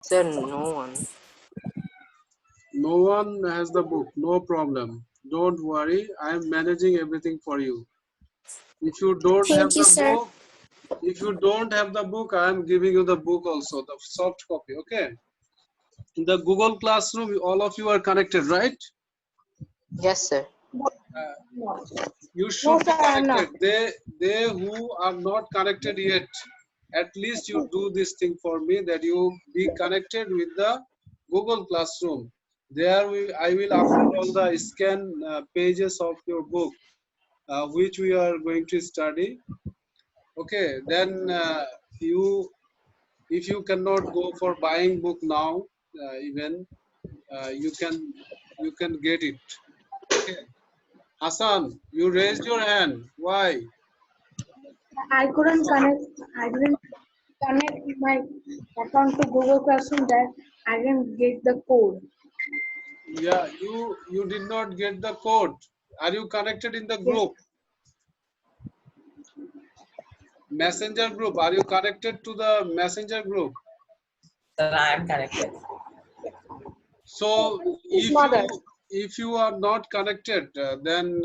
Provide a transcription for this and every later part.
Sir, no one. No one has the book. No problem. Don't worry. I am managing everything for you. If you don't have Thank you, the sir. book, if you don't have the book, I am giving you the book also, the soft copy. Okay. In the Google Classroom, all of you are connected, right? Yes, sir. You should be sir, I'm not. connected. They who are not connected yet, at least you do this thing for me, that you be connected with the Google Classroom. There I will upload all the scan pages of your book, which we are going to study. Okay, then if you cannot go for buying book now, even you can get it. Okay, Hassan, you raised your hand. Why? I couldn't connect. I didn't connect my account to Google Classroom. That I didn't get the code. Yeah, you did not get the code. Are you connected in the Yes. group? Messenger group. Are you connected to the messenger group? Sir, I am connected. So His mother. if you are not connected, then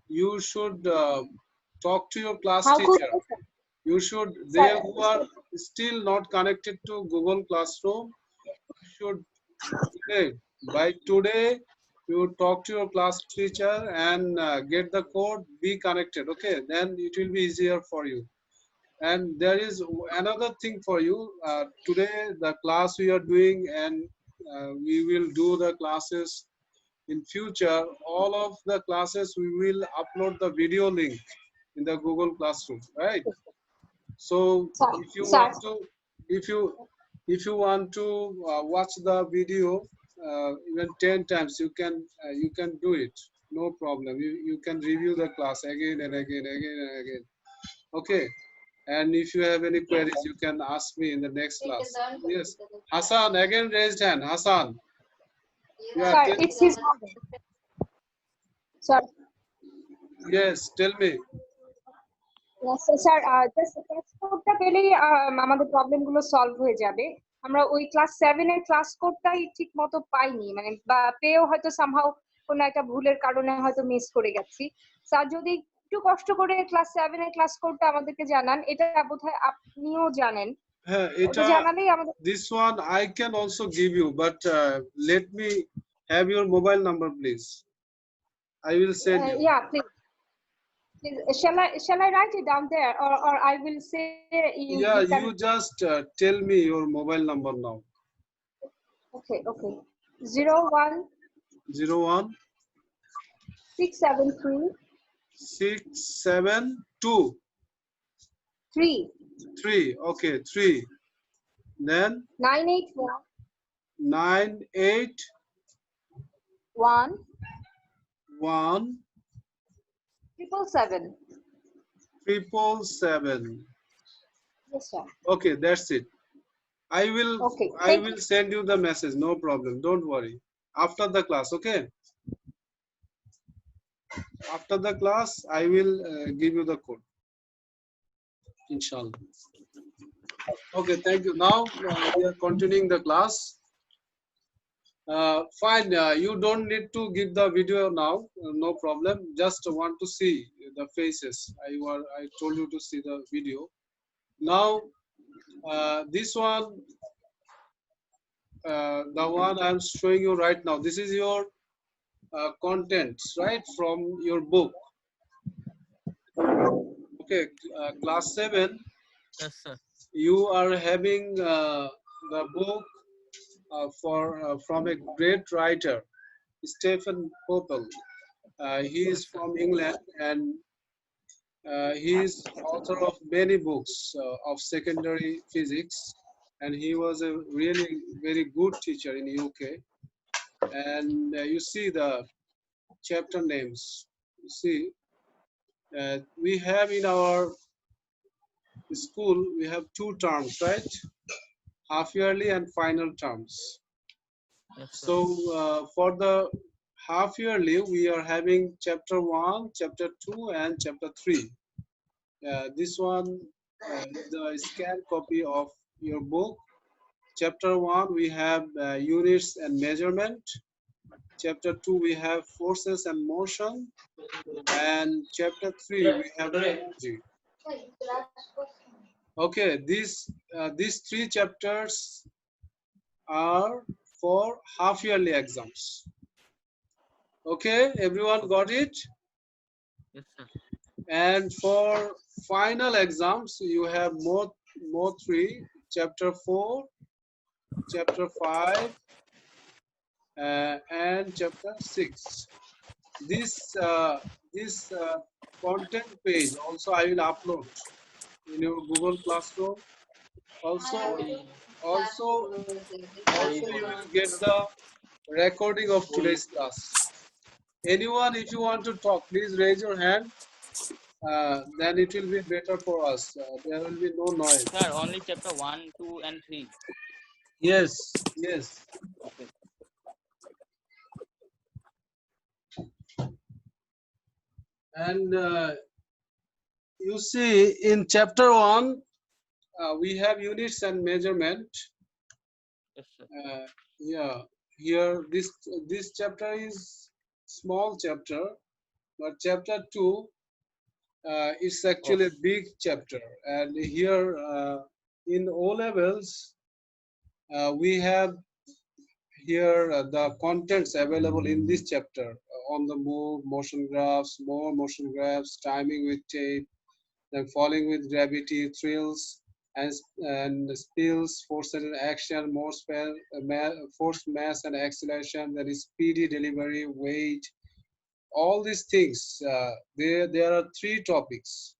you should talk to your class How could teacher. I, sir? You should. They Sir, who are still not connected to Google Classroom should today. By today, you talk to your class teacher and get the code. Be connected. Okay, then it will be easier for you. And there is another thing for you. Today, the class we are doing, and we will do the classes in future. All of the classes we will upload the video link in the Google Classroom, right? So sir, if you sir, want to, if you if you want to watch the video even 10 times, you can do it. No problem. You can review the class again and again, again and again. Okay. And if you have any queries, you can ask me in the next class. Yes. Hassan, again raised hand. Hassan. Yeah. sir, it's his mother. Sir, Yes. Tell me. Sir just class কোডটা পেলেই আমাদের problem গুলো solve হয়ে যাবে। আমরা ওই class 7 এর class কোডটাই ঠিক মতো পাইনি, মানে বা পেয়েও হয়তো সামহাউ কোনো একটা ভুলের কারণে হয়তো মিস করে গেছি। স্যার যদি একটু কষ্ট করে ক্লাস 7 এর ক্লাস কোডটা আমাদেরকে জানান, এটা বোধহয় আপনিও জানেন। ওটা জানালেই আমাদের This one I can also give you, but let me have your mobile number, please. I will send you. yeah, please. Shall I write it down there, or I will say Yeah, you can. you just tell me your mobile number now. Okay. 01 01 673 672 3 3. Okay, 3. Then 981 981 777. 777. Yes, sir. Okay, that's it. I will Okay, I will send you the message. No problem. Don't worry. After the class, okay? After the class, I will give you the code. Inshallah. Okay, thank you. Now we are continuing the class. Fine. You don't need to give the video now. No problem. Just want to see the faces. I told you to see the video. Now this one, the one I'm showing you right now. This is your contents, right, from your book. Okay, class 7. Yes, sir. You are having the book from a great writer, Stephen Popple. He is from England, and he is author of many books of secondary physics, and he was a really very good teacher in UK. And you see the chapter names. You see, we have in our school, we have 2 terms, right? Half yearly and final terms. Yes, sir. So for the half yearly, we are having chapter 1, chapter 2, and chapter 3. This one is the scanned copy of your book, chapter 1 we have units and measurement. Chapter 2 we have forces and motion, and chapter 3 we have energy. Okay, these three chapters are for half yearly exams. Okay, everyone got it? Yes, sir. And for final exams, you have more three, chapter 4, chapter 5, and chapter 6. This content page also I will upload in your Google Classroom. Also you will get the recording of today's class. Anyone, if you want to talk, please raise your hand. Then it will be better for us. There will be no noise. Sir, only chapter 1, 2, and 3. Yes, yes. Okay. And you see, in chapter 1, we have units and measurement. Yes, sir. Yeah, here this chapter is small chapter, but chapter 2 is actually a big chapter. And here in O levels, we have here the contents available in this chapter on the move, motion graphs, more motion graphs, timing with tape, then falling with gravity, thrills, and spills, force and action, more force, mass and acceleration, that is speedy delivery, weight, all these things. There are three topics.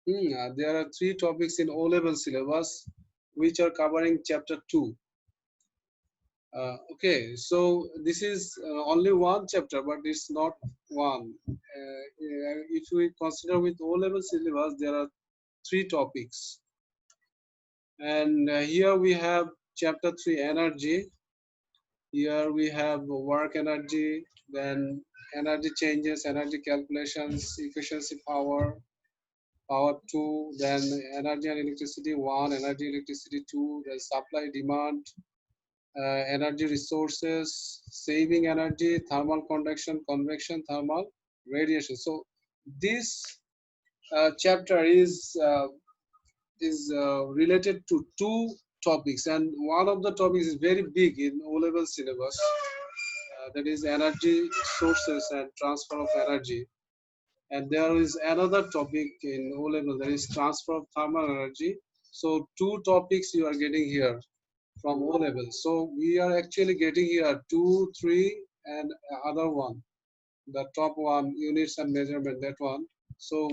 There are three topics in O-level syllabus which are covering chapter 2. Okay, so this is only one chapter, but it's not one. If we consider with O-level syllabus, there are three topics. And here we have chapter 3, energy. Here we have work energy, then energy changes, energy calculations, efficiency power, power 2, then energy and electricity 1, energy electricity 2, then supply demand, energy resources, saving energy, thermal conduction, convection, thermal radiation. So this chapter is related to two topics, and one of the topics is very big in O-level syllabus. That is energy sources and transfer of energy. And there is another topic in O-level, that is transfer of thermal energy. So two topics you are getting here from O-level. So we are actually getting here 2, 3, and other one, the top one, units and measurement, that one. So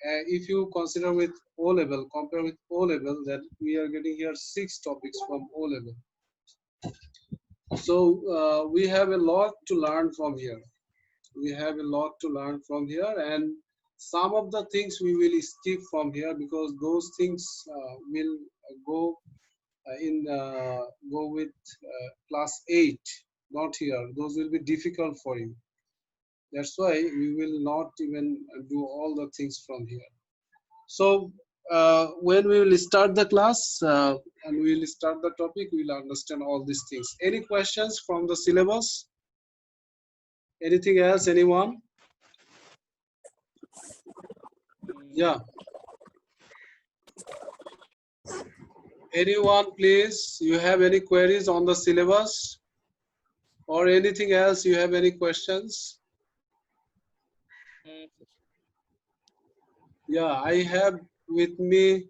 if you consider with O-level, compare with O-level, then we are getting here 6 topics from O-level. So we have a lot to learn from here. We have a lot to learn from here, and some of the things we will skip from here because those things will go go with class 8, not here. Those will be difficult for you. That's why we will not even do all the things from here. So when we will start the class and we will start the topic, we will understand all these things. Any questions from the syllabus? Anything else, anyone? Yeah. Anyone, please? You have any queries on the syllabus or anything else? You have any questions? Yeah, I have with me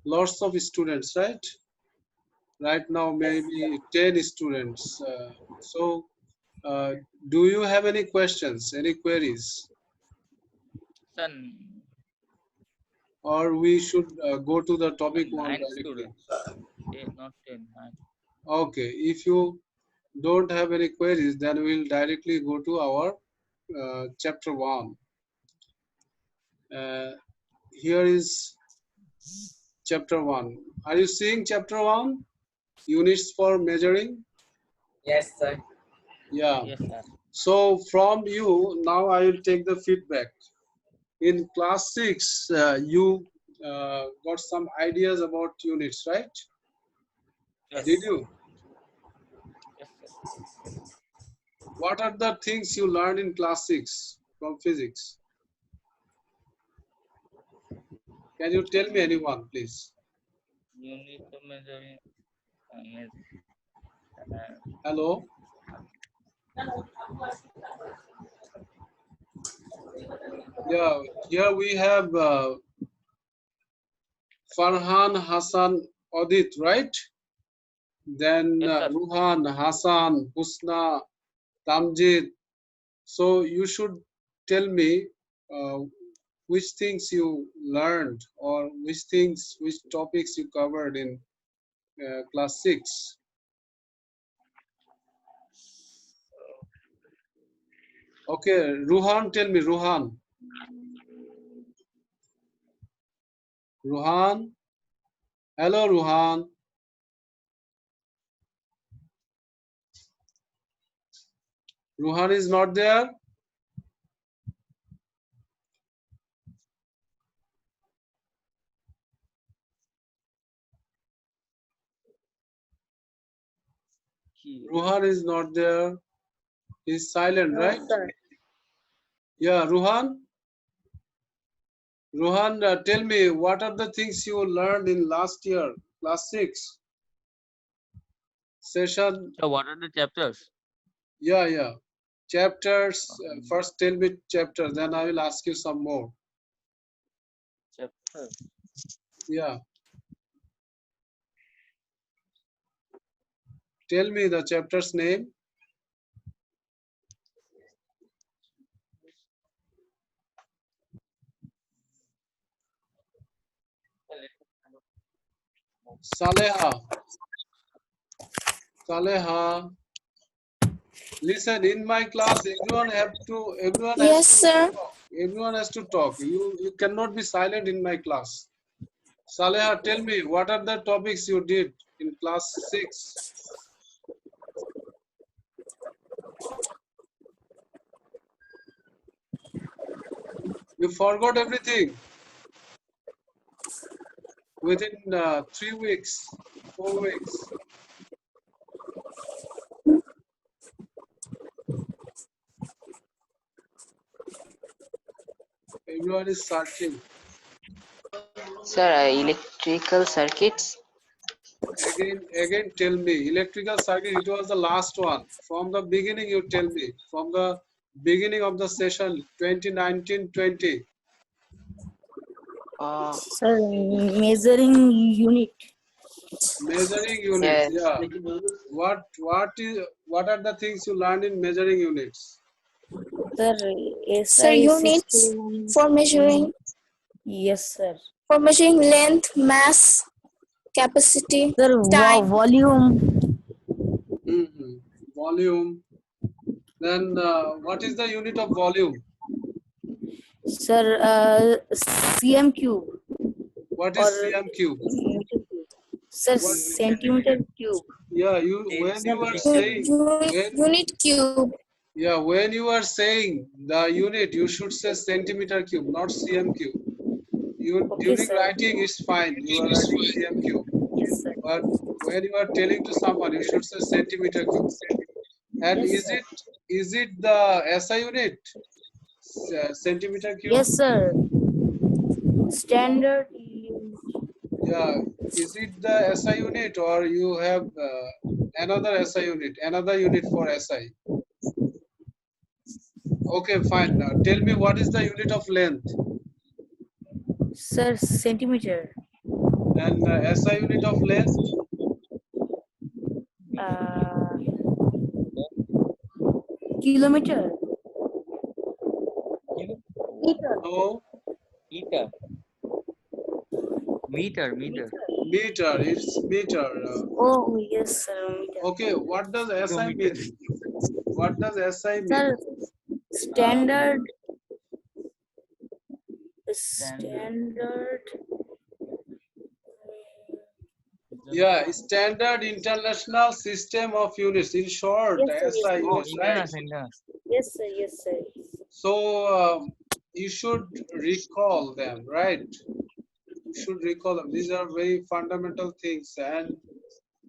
lots of students, right? Right now, maybe 10 students. So, do you have any questions, any queries? Son, Or we should go to the topic 1 9 directly? students. Not 10, 9. Okay, if you don't have any queries, then we'll directly go to our chapter 1. Here is chapter 1. Are you seeing chapter 1? Units for measuring? Yes, sir. Yeah. Yes, sir. So from you, now I will take the feedback. In class 6, you got some ideas about units, right? Yes. Did you? Yes, sir. What are the things you learned in class 6 from physics? Can you tell me anyone, please? Unit of measuring. Hello? Yeah, here we have Farhan, Hassan, Odit, right? Then Yes, sir. Ruhan, Hassan, Husna, Tamjid. So you should tell me which things you learned or which topics you covered in class 6. Okay, Ruhan, tell me, Ruhan. Ruhan? Hello, Ruhan. Ruhan is not there? Ruhan is not there. He's silent, right? sir. Yeah, Ruhan? Ruhan, tell me, what are the things you learned in last year, class 6 session? So what are the chapters? Yeah. Chapters, first tell me chapter, then I will ask you some more. Chapter. Yeah. Tell me the chapter's name. Saleha. Saleha. Listen, in my class, everyone has Sir. to talk. You cannot be silent in my class. Saleha, tell me, what are the topics you did in class 6? You forgot everything within 3 weeks, 4 weeks. Everyone is searching. Sir, electrical circuits. Again, tell me, electrical circuit, it was the last one. From the beginning, you tell me. From the beginning of the session, 2019-20. Sir, measuring unit. Measuring units, yeah. What are the things you learned in measuring units? Sir, Sir, SI units 61. for measuring Yes, sir. length, mass, capacity, Sir, time. volume. Volume. Then what is the unit of volume? Sir, cm cube. What is Or cm cube? Sir, centimeter cube. Yeah, when you are saying Unit cube. yeah, when you are saying the unit, you should say centimeter cube, not cm cube. During sir. writing is fine. You are writing cm cube, Yes, sir. but when you are telling to someone, you should say centimeter cube. And Yes, is it the SI unit? Centimeter cube? Yes, sir. Standard. Yeah. Is it the SI unit or you have another SI unit, another unit for SI? Okay, fine. Now tell me what is the unit of length? Sir, centimeter. And SI unit of length? Kilometer. Meter. No. Meter. Meter. Meter. It's meter. Oh, yes, sir. Meter. Okay. What does SI mean? What does SI mean? Sir, standard. Standard. Yeah, Standard International System of Units. In short, Yes, SI sir, units, right? Yes, sir. Yes, sir. So you should recall them, right? You should recall them. These are very fundamental things, and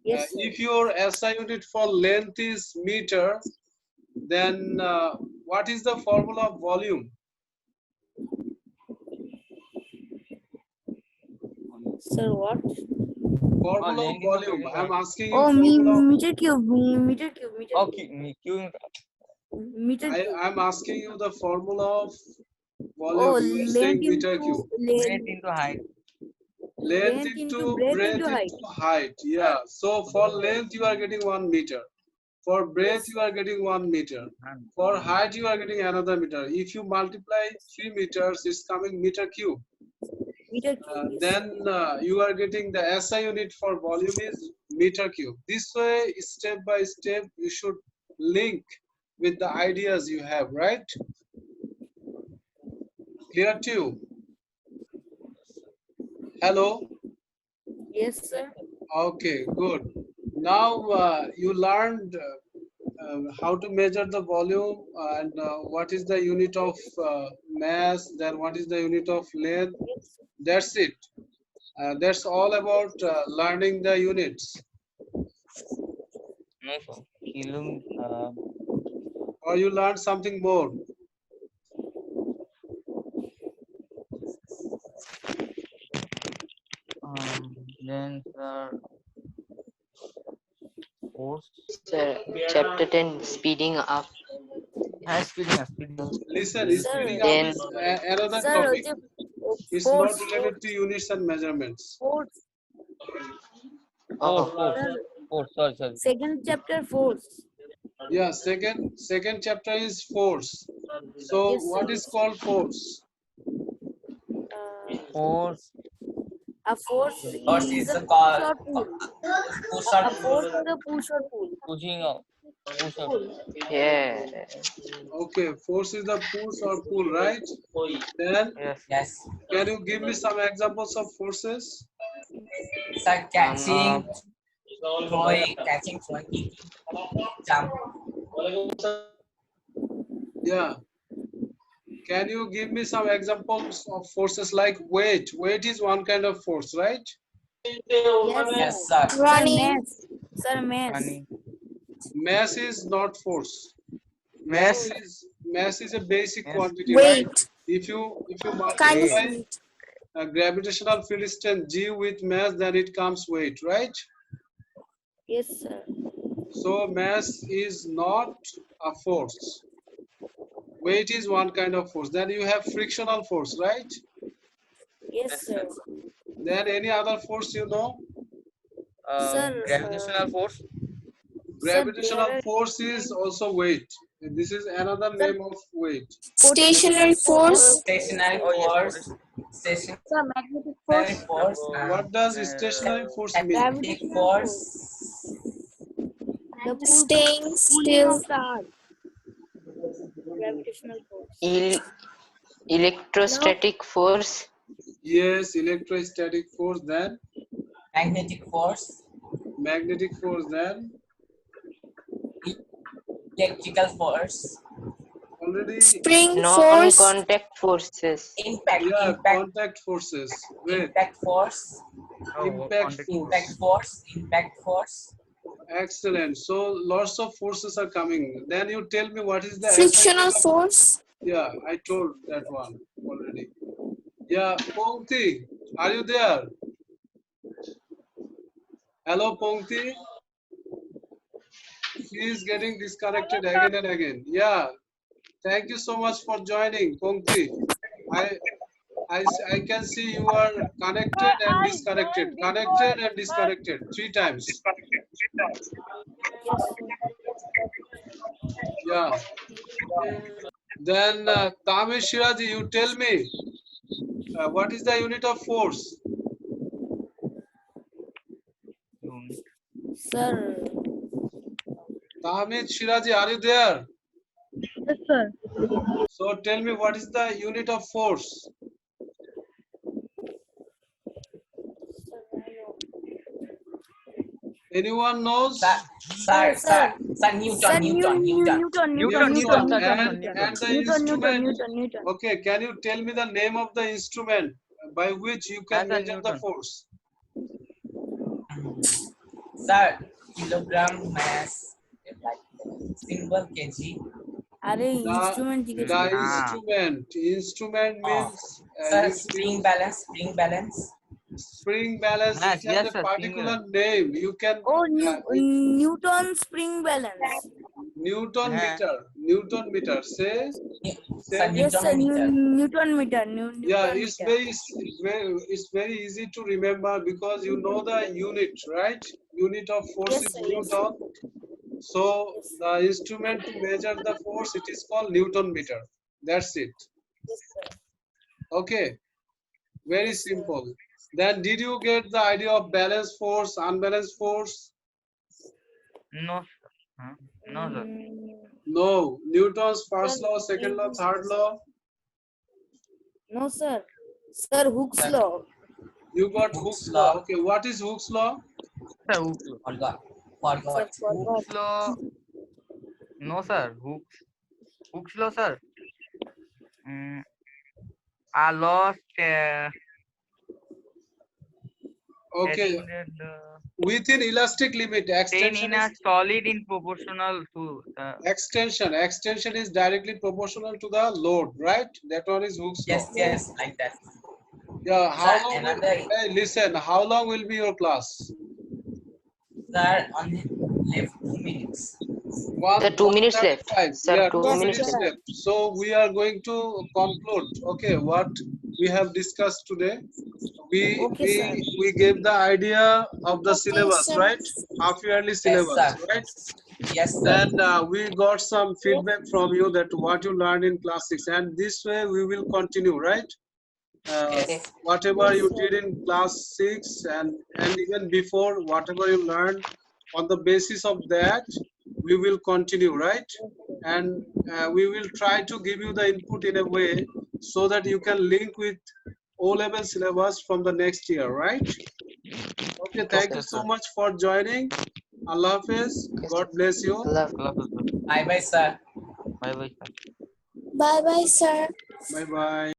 Yes, sir. If your SI unit for length is meter, then what is the formula of volume? Sir, what? Formula of length into volume. meter I'm cube. asking you Oh, formula. meter cube, meter cube, meter Oh, cube, Q. meter cube. I'm asking you the formula of volume. Oh, You are length saying meter cube. into Breadth into height. Length Length into into breadth breadth into height. into height. Yeah. So for length you are getting 1 meter. For breadth Yes. you are getting 1 meter. And For height you are getting another meter. If you multiply 3 meters, it's coming meter cube. Meter cube. Yes. Then you are getting the SI unit for volume is meter cube. This way, step by step, you should link with the ideas you have, right? Clear to you? Hello? Yes, sir. Okay, good. Now you learned how to measure the volume and what is the unit of mass, then what is the unit of length. Yes. That's it. That's all about learning the units. no, sir. Kilo, Or you learned something more. then force. Sir, chapter 10, speeding up. Speeding up. Listen, Sir, speeding up Then- is another Sir, topic. It's not force, related to units and measurements. force. Force. Sir, Force. Sorry. second chapter, force. Yeah, second chapter is force. So Yes, sir. what is called force? Force. A force Force is is a a call. push or pull. Push A or force is a push or pull. Pushing up. Push up. Yeah. Okay, force is the push or pull, right? Then Yes. Yes. can you give me some examples of forces? Sir, catching, throwing, kicking, jump. Yeah. Can you give me some examples of forces like weight? Weight is one kind of force, right? Yes, sir. Sir, Running. mass. Sir, mass. Running. Mass is not force. Mass. Mass is a basic Yes. quantity, right? Weight. If you Kind of multiply weight. gravitational field strength G with mass, then it comes weight, right? Yes, sir. So mass is not a force. Weight is one kind of force. Then you have frictional force, right? Yes, sir. Then any other force you know? Sir, Gravitational force. Gravitational there are- force is also weight. This is another name of weight. Stationary force. Stationary Oh, yes, force. Stationary Sir, magnetic force. force. What does stationary force mean? Magnetic force. The pull, Staying pulling still. of the earth. Gravitational force. Electrostatic force. Yes, electrostatic force, then Magnetic force. magnetic force, then Electrical force. already, Spring force. Non-contact forces. Impact. yeah, Impact. contact forces. Wait, Impact force. impact Impact force. force. Impact force. Excellent. So lots of forces are coming. Then you tell me what is the Frictional SI? force. Yeah, I told that one already. Yeah, Pongti, are you there? Hello, Pongti. She is getting disconnected again and again. Yeah, thank you so much for joining, Pongti. I can see you are connected and disconnected, connected and disconnected 3 times. Yes, sir. Yeah. Then Tamesh Shiraji, you tell me what is the unit of force? Sir. Tamesh Shiraji, are you there? Yes, sir. So tell me what is the unit of force? Anyone knows? Sir, Newton. Newton. And the Newton, instrument. Newton. Okay, can you tell me the name of the instrument by which you can That's a measure the Newton. force? Sir, kilogram mass, like symbol kg. अरे The instrument instrument Oh. means Sir, if spring you balance, spring balance. spring balance, Yes, it has yes, a sir, spring particular name. You can Oh, it- Newton spring balance. Newton Yeah. meter. Newton meter. Say Sir, Yes, sir. Newton meter. Newton meter. yeah. Newton It's meter. very easy to remember because you know the unit, right? Unit of force Yes, is sir. Yes, Newton. So Yes. the instrument to measure the force, it is called Newton meter. That's it. Yes, sir. Okay. Very Yes, sir. simple. Then did you get the idea of balanced force, unbalanced force? No, sir. Huh? No, sir. No. Newton's first Sir, law, second law, third law. No, sir. Sir, Hooke's Sir. law. You got Hooke's Hooke's law. law. Okay, what is Hooke's law? Sir, Forgot. Sir, Forgot. forgot. Hooke's law. No, sir. Hooke's law, sir. I lost. Okay, Stating within elastic limit, that extension in a is solid in proportional to extension is directly proportional to the load, right? That one is Hooke's law. Yes, like that. Yeah. How Sir, long? another. Hey, listen. How long will be your class? Sir, only left 2 minutes. The 2 minutes left. 1:35. Sir, Yeah, 2 2 minutes minutes left. left. So we are going to conclude. Okay, what we have discussed today. Okay, sir. We gave the idea of the syllabus, sir. right? Half yearly Yes, syllabus, sir. right? Yes, sir. Then we got some feedback from you that what you learned in class 6, and this way we will continue, right? Yes. Whatever you did in class 6 and even before, whatever you learned, on the basis of that we will continue, right? And we will try to give you the input in a way so that you can link with O-level syllabus from the next year, right? Okay, thank you so much for joining. Allah Hafiz. God bless you. Allah. Bye bye, sir. bye bye, sir. Bye bye, sir. Bye bye.